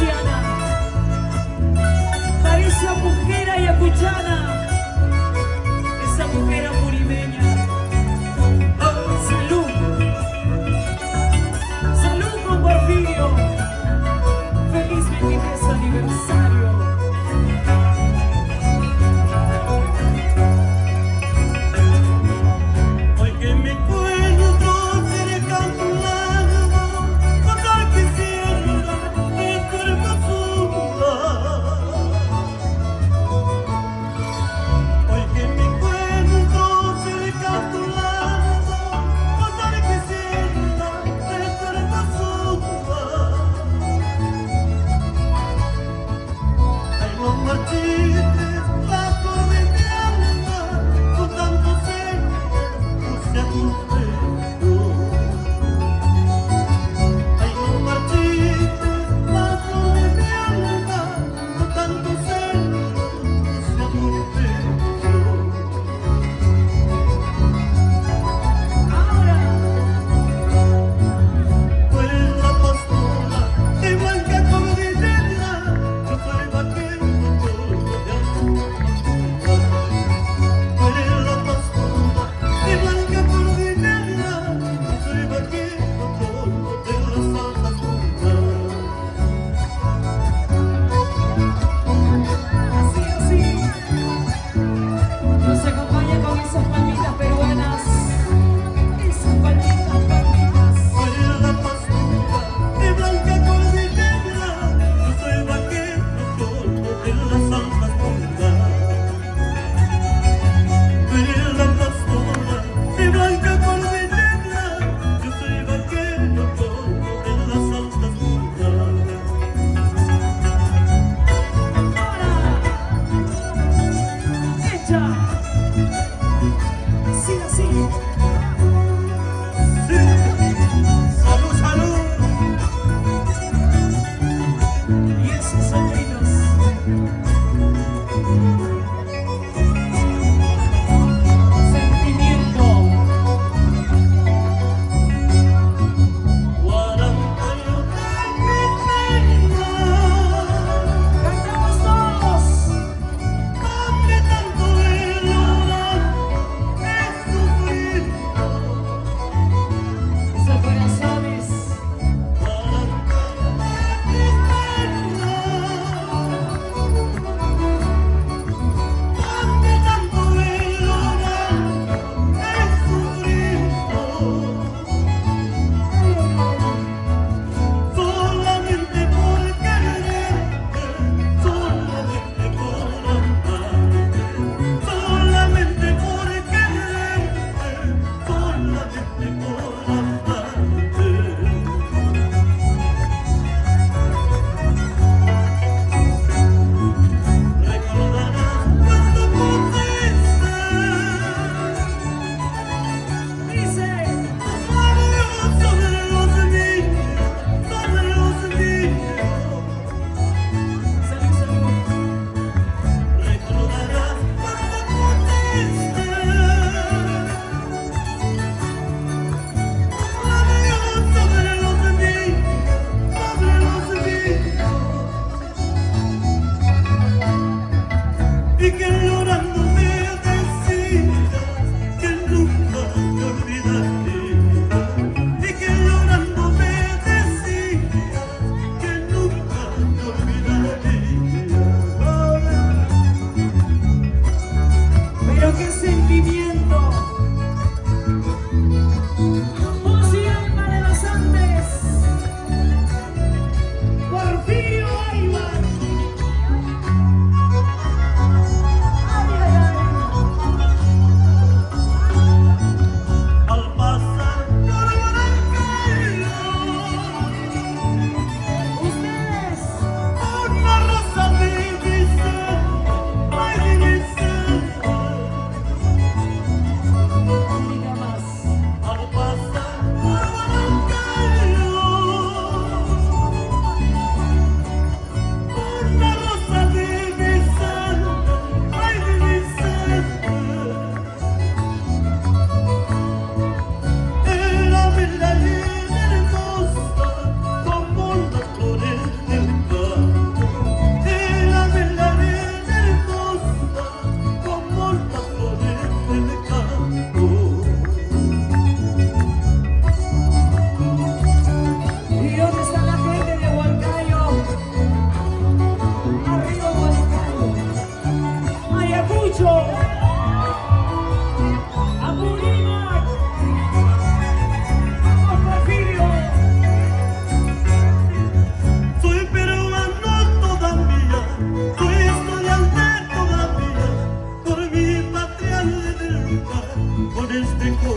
Luciana, para esa mujer ayacuchana, esa mujer apurimeña. Oh, salud, salud con Porfirio, feliz 23 aniversario. Hoy que me encuentro cerca a tu lado, total quisiera de tu hermosura.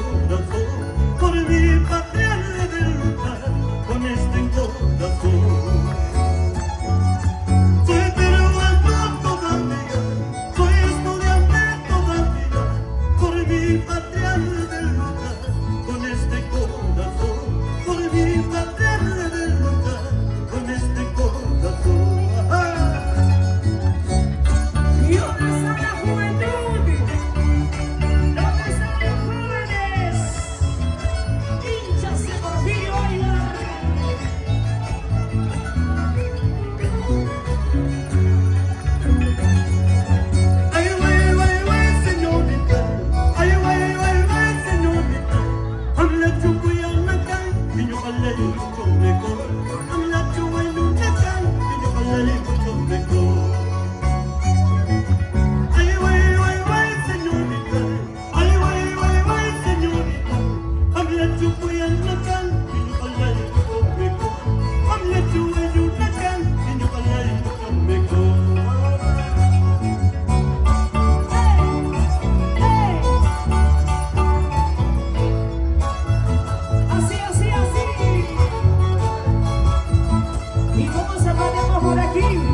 corazón, por mi patria de luchar con este corazón. Soy peruano todavía, soy estudiante todavía, por mi patria de luchar con este corazón, por mi patria de luchar con este corazón. ¿Y dónde está la juventud? ¿Dónde están los jóvenes? Hinchas de Porfirio Aybar. Ay, güey, señorita, ay, güey, señorita, habla chuco y habla niño habla y mucho mejor, habla chuco y mucho niño habla y mucho mejor. Ay, güey, señorita, ay, güey, señorita, habla chuco y habla niño habla y mucho mejor, habla chuco y habla niño habla y mucho mejor. Así, así, así. ¿Y cómo zapateamos por aquí?